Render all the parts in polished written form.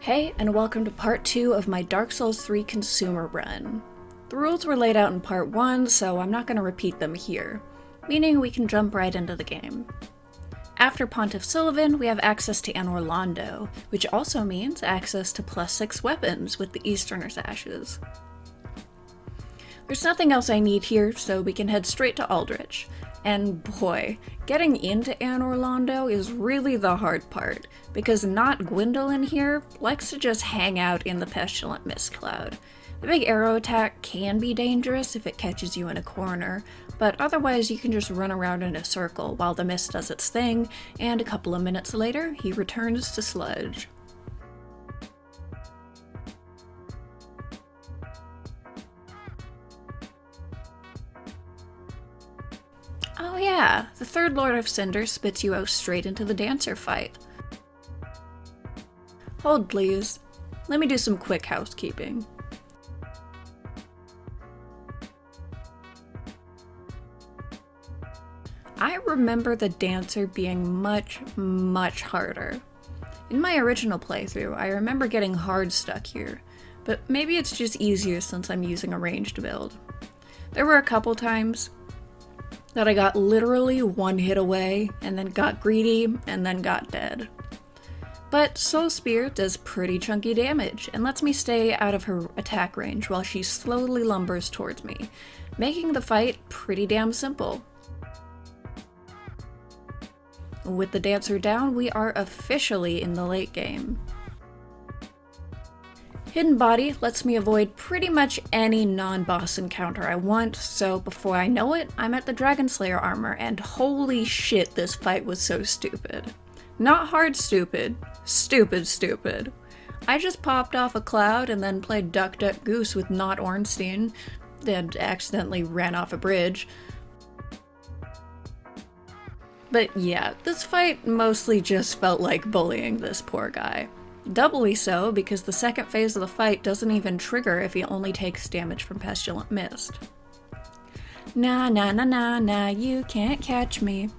Hey, and welcome to part 2 of my Dark Souls 3 consumer run. The rules were laid out in part 1, so I'm not going to repeat them here, meaning we can jump right into the game. After Pontiff Sylvan, we have access to Anor Londo, which also means access to +6 weapons with the Easterner's Ashes. There's nothing else I need here, so we can head straight to Aldrich. And boy, getting into Anor Londo is really the hard part, because not Gwendolyn here likes to just hang out in the pestilent mist cloud. The big arrow attack can be dangerous if it catches you in a corner, but otherwise you can just run around in a circle while the mist does its thing, and a couple of minutes later, he returns to sludge. Oh yeah, the third Lord of Cinder spits you out straight into the dancer fight. Hold please, let me do some quick housekeeping. I remember the dancer being much harder. In my original playthrough, I remember getting hard stuck here, but maybe it's just easier since I'm using a ranged build. There were a couple times that I got literally one hit away, and then got greedy, and then got dead. But Soul Spear does pretty chunky damage, and lets me stay out of her attack range while she slowly lumbers towards me, making the fight pretty damn simple. With the dancer down, we are officially in the late game. Hidden Body lets me avoid pretty much any non-boss encounter I want, so before I know it, I'm at the Dragon Slayer armor, and holy shit, this fight was so stupid. Not hard stupid, stupid. I just popped off a cloud and then played Duck Duck Goose with Not Ornstein, then accidentally ran off a bridge. But yeah, this fight mostly just felt like bullying this poor guy. Doubly so because the second phase of the fight doesn't even trigger if he only takes damage from Pestilent Mist. Nah, you can't catch me.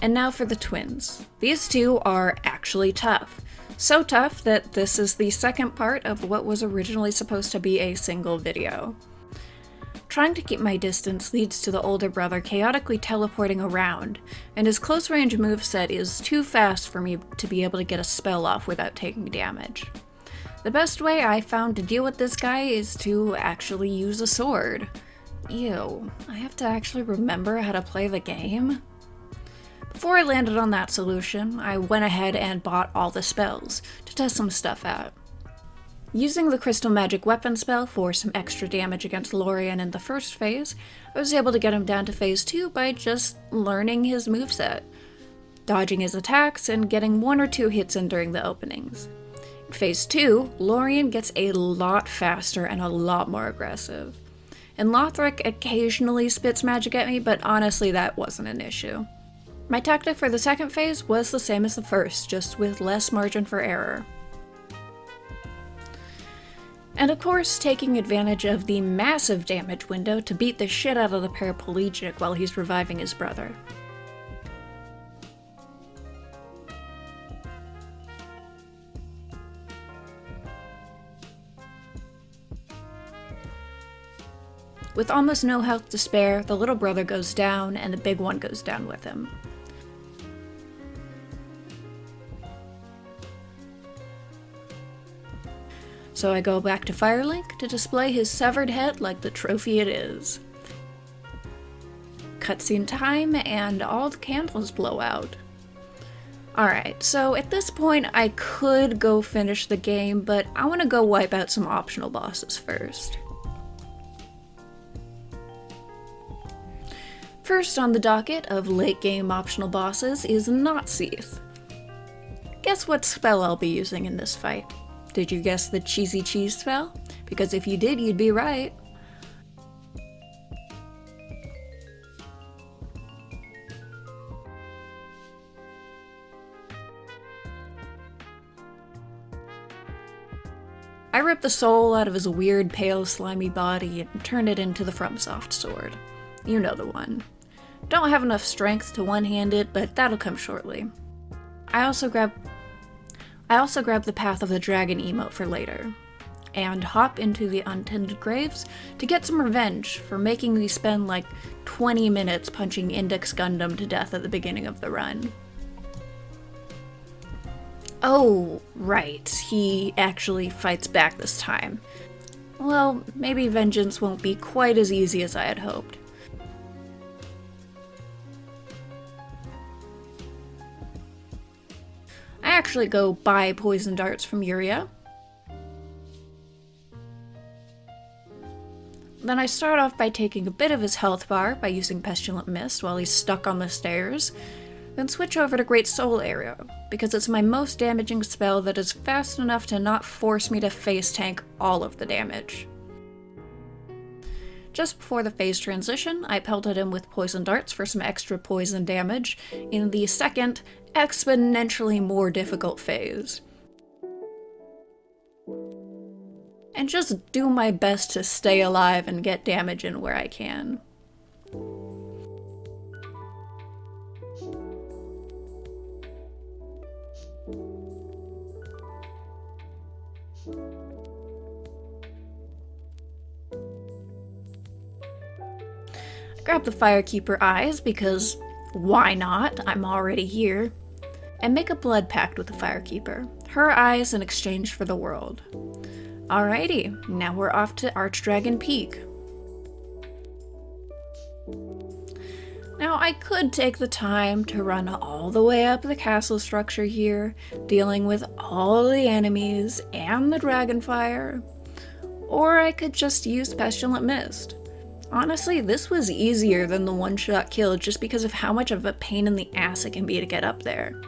And now for the twins. These two are actually tough. So tough that this is the second part of what was originally supposed to be a single video. Trying to keep my distance leads to the older brother chaotically teleporting around, and his close-range moveset is too fast for me to be able to get a spell off without taking damage. The best way I found to deal with this guy is to actually use a sword. Ew, I have to actually remember how to play the game? Before I landed on that solution, I went ahead and bought all the spells to test some stuff out. Using the Crystal Magic Weapon spell for some extra damage against Lauran in the first phase, I was able to get him down to phase 2 by just learning his moveset, dodging his attacks, and getting 1 or 2 hits in during the openings. In phase 2, Lauran gets a lot faster and a lot more aggressive. And Lothric occasionally spits magic at me, but honestly that wasn't an issue. My tactic for the second phase was the same as the first, just with less margin for error. And of course, taking advantage of the massive damage window to beat the shit out of the paraplegic while he's reviving his brother. With almost no health to spare, the little brother goes down, and the big one goes down with him. So I go back to Firelink to display his severed head like the trophy it is. Cutscene time, and all the candles blow out. Alright, so at this point I could go finish the game, but I want to go wipe out some optional bosses first. First on the docket of late game optional bosses is Not Seath. Guess what spell I'll be using in this fight? Did you guess the cheesy cheese spell? Because if you did, you'd be right. I ripped the soul out of his weird, pale, slimy body and turned it into the FromSoft sword. You know the one. Don't have enough strength to one-hand it, but that'll come shortly. I also grabbed the Path of the Dragon emote for later, and hop into the Untended Graves to get some revenge for making me spend like 20 minutes punching Index Gundam to death at the beginning of the run. Oh, right, he actually fights back this time. Well, maybe vengeance won't be quite as easy as I had hoped. I actually go buy poison darts from Yuria. Then I start off by taking a bit of his health bar by using Pestilent Mist while he's stuck on the stairs, then switch over to Great Soul Arrow, because it's my most damaging spell that is fast enough to not force me to face tank all of the damage. Just before the phase transition, I pelted him with poison darts for some extra poison damage in the second, exponentially more difficult phase. And just do my best to stay alive and get damage in where I can. Grab the Firekeeper Eyes because why not? I'm already here. And make a blood pact with the Firekeeper. Her eyes in exchange for the world. Alrighty, now we're off to Archdragon Peak. Now I could take the time to run all the way up the castle structure here, dealing with all the enemies and the Dragonfire, or I could just use Pestilent Mist. Honestly, this was easier than the one-shot kill just because of how much of a pain in the ass it can be to get up there.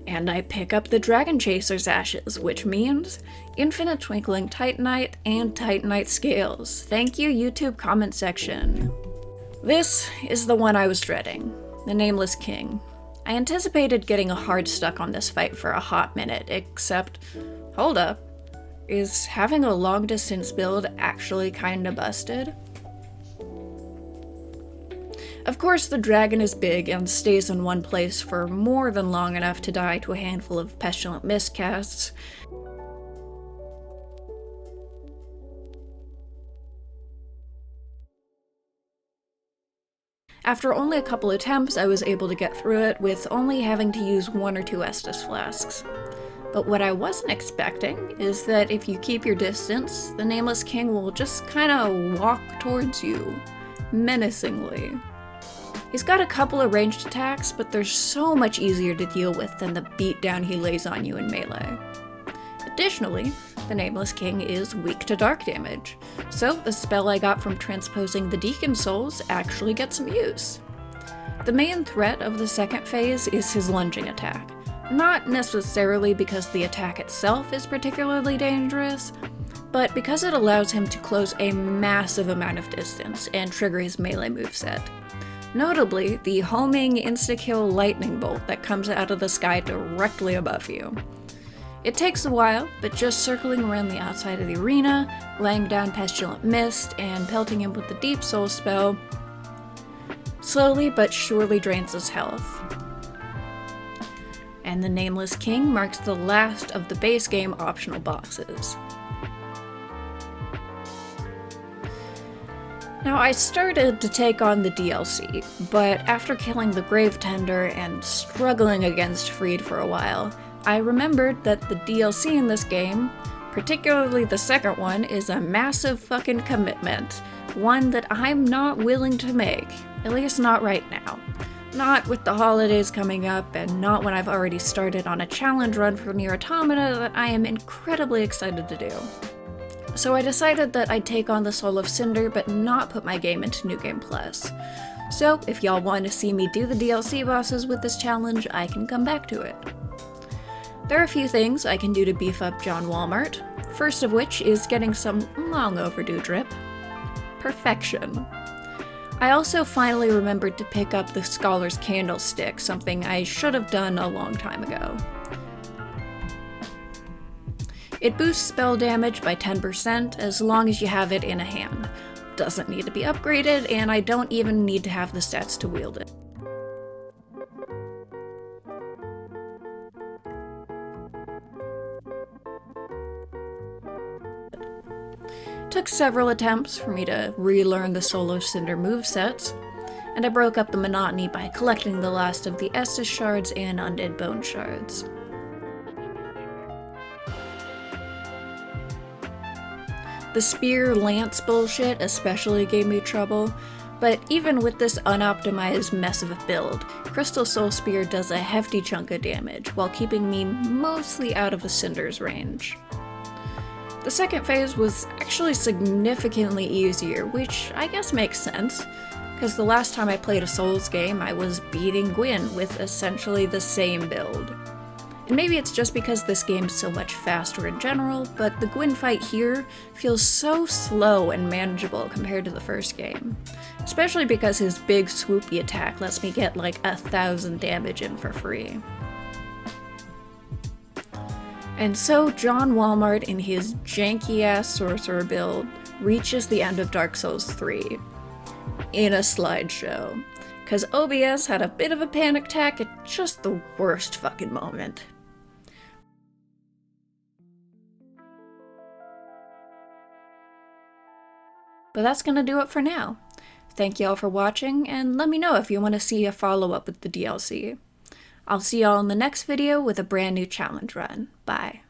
And I pick up the Dragon Chaser's ashes, which means Infinite Twinkling Titanite and Titanite Scales. Thank you, YouTube comment section. This is the one I was dreading, the Nameless King. I anticipated getting a hard stuck on this fight for a hot minute, except, hold up, is having a long distance build actually kinda busted? Of course, the dragon is big and stays in one place for more than long enough to die to a handful of Pestilent Mist casts. After only a couple attempts, I was able to get through it with only having to use 1 or 2 Estus flasks. But what I wasn't expecting is that if you keep your distance, the Nameless King will just kinda walk towards you, menacingly. He's got a couple of ranged attacks, but they're so much easier to deal with than the beatdown he lays on you in melee. Additionally, the Nameless King is weak to dark damage, so the spell I got from transposing the Deacon Souls actually gets some use. The main threat of the second phase is his lunging attack. Not necessarily because the attack itself is particularly dangerous, but because it allows him to close a massive amount of distance and trigger his melee moveset. Notably, the homing insta-kill lightning bolt that comes out of the sky directly above you. It takes a while, but just circling around the outside of the arena, laying down Pestilent Mist, and pelting him with the Deep Soul spell slowly but surely drains his health. And the Nameless King marks the last of the base game optional bosses. Now, I started to take on the DLC, but after killing the Grave Tender and struggling against Freed for a while, I remembered that the DLC in this game, particularly the second one, is a massive fucking commitment. One that I'm not willing to make, at least not right now. Not with the holidays coming up, and not when I've already started on a challenge run for Nier Automata that I am incredibly excited to do. So I decided that I'd take on the Soul of Cinder, but not put my game into New Game Plus. So if y'all want to see me do the DLC bosses with this challenge, I can come back to it. There are a few things I can do to beef up John Walmart. First of which is getting some long overdue drip. Perfection. I also finally remembered to pick up the Scholar's Candlestick, something I should have done a long time ago. It boosts spell damage by 10% as long as you have it in a hand. Doesn't need to be upgraded, and I don't even need to have the stats to wield it. Took several attempts for me to relearn the Solo Cinder movesets, and I broke up the monotony by collecting the last of the Estus shards and Undead Bone shards. The Spear Lance bullshit especially gave me trouble, but even with this unoptimized mess of a build, Crystal Soul Spear does a hefty chunk of damage, while keeping me mostly out of the Cinder's range. The second phase was actually significantly easier, which I guess makes sense, because the last time I played a Souls game I was beating Gwyn with essentially the same build. And maybe it's just because this game's so much faster in general, but the Gwyn fight here feels so slow and manageable compared to the first game. Especially because his big swoopy attack lets me get like 1,000 damage in for free. And so John Walmart in his janky-ass sorcerer build reaches the end of Dark Souls 3 in a slideshow, cause OBS had a bit of a panic attack at just the worst fucking moment. But that's gonna do it for now. Thank you all for watching, and let me know if you want to see a follow-up with the DLC. I'll see y'all in the next video with a brand new challenge run. Bye.